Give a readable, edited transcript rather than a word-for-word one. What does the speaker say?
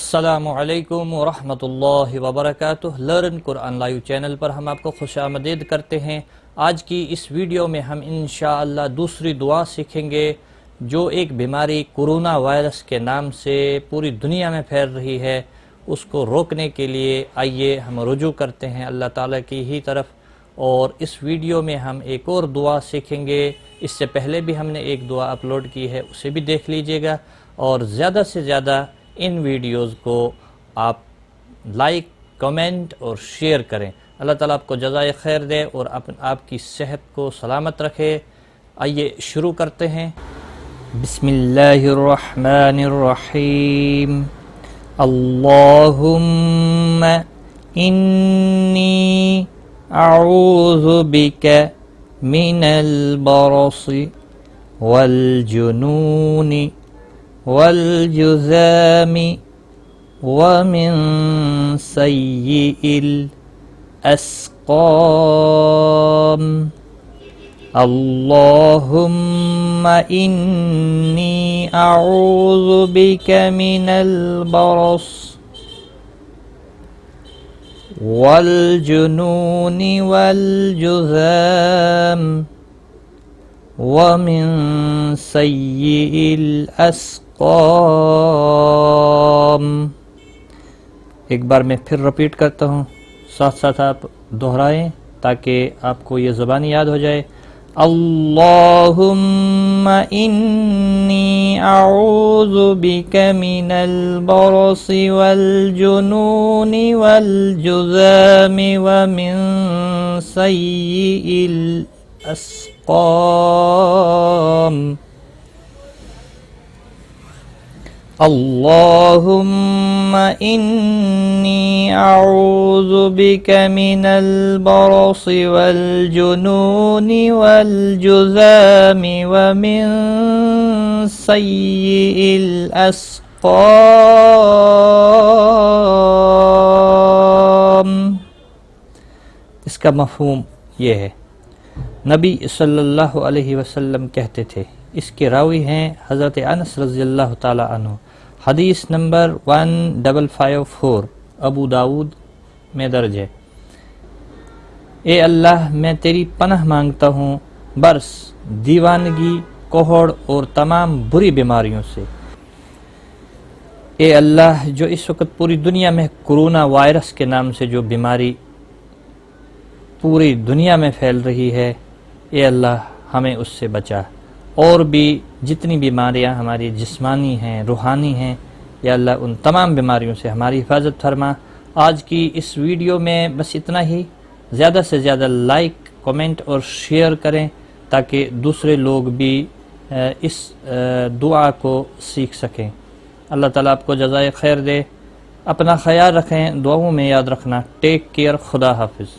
السلام علیکم ورحمۃ اللہ وبرکاتہ۔ لرن قرآن لائیو چینل پر ہم آپ کو خوش آمدید کرتے ہیں۔ آج کی اس ویڈیو میں ہم انشاءاللہ دوسری دعا سیکھیں گے جو ایک بیماری کورونا وائرس کے نام سے پوری دنیا میں پھیل رہی ہے، اس کو روکنے کے لیے آئیے ہم رجوع کرتے ہیں اللہ تعالیٰ کی ہی طرف۔ اور اس ویڈیو میں ہم ایک اور دعا سیکھیں گے، اس سے پہلے بھی ہم نے ایک دعا اپلوڈ کی ہے، اسے بھی دیکھ لیجئے گا، اور زیادہ سے زیادہ ان ویڈیوز کو آپ لائک، کمنٹ اور شیئر کریں۔ اللہ تعالیٰ آپ کو جزائے خیر دے اور آپ کی صحت کو سلامت رکھے۔ آئیے شروع کرتے ہیں۔ بسم اللہ الرحمن الرحیم۔ اللہم انی اعوذ بک من البرص والجنون والجذام ومن سیئ الاسقام۔ اللہم انی اعوذ بک من البرص والجنون والجذام ومن سیئ الاسقام۔ ایک بار میں پھر رپیٹ کرتا ہوں، ساتھ ساتھ آپ دہرائیں تاکہ آپ کو یہ زبانی یاد ہو جائے۔ اللہم انی اعوذ بک من البرص والجنون والجذام ومن سیئ الاسقام۔ اللہم انی اعوذ بک من البرص والجنون والجذام ومن سیئ الاسقام۔ اس کا مفہوم یہ ہے، نبی صلی اللہ علیہ وسلم کہتے تھے، اس کے راوی ہیں حضرت انس رضی اللہ تعالی عنہ، حدیث نمبر 1554 ابو داود میں درج ہے۔ اے اللہ، میں تیری پناہ مانگتا ہوں برس، دیوانگی، کوہڑ اور تمام بری بیماریوں سے۔ اے اللہ، جو اس وقت پوری دنیا میں کورونا وائرس کے نام سے جو بیماری پوری دنیا میں پھیل رہی ہے، اے اللہ ہمیں اس سے بچا۔ اور بھی جتنی بیماریاں ہماری جسمانی ہیں، روحانی ہیں، یا اللہ ان تمام بیماریوں سے ہماری حفاظت فرما۔ آج کی اس ویڈیو میں بس اتنا ہی۔ زیادہ سے زیادہ لائک، کمنٹ اور شیئر کریں تاکہ دوسرے لوگ بھی اس دعا کو سیکھ سکیں۔ اللہ تعالیٰ آپ کو جزائے خیر دے۔ اپنا خیال رکھیں، دعاؤں میں یاد رکھنا۔ ٹیک کیئر، خدا حافظ۔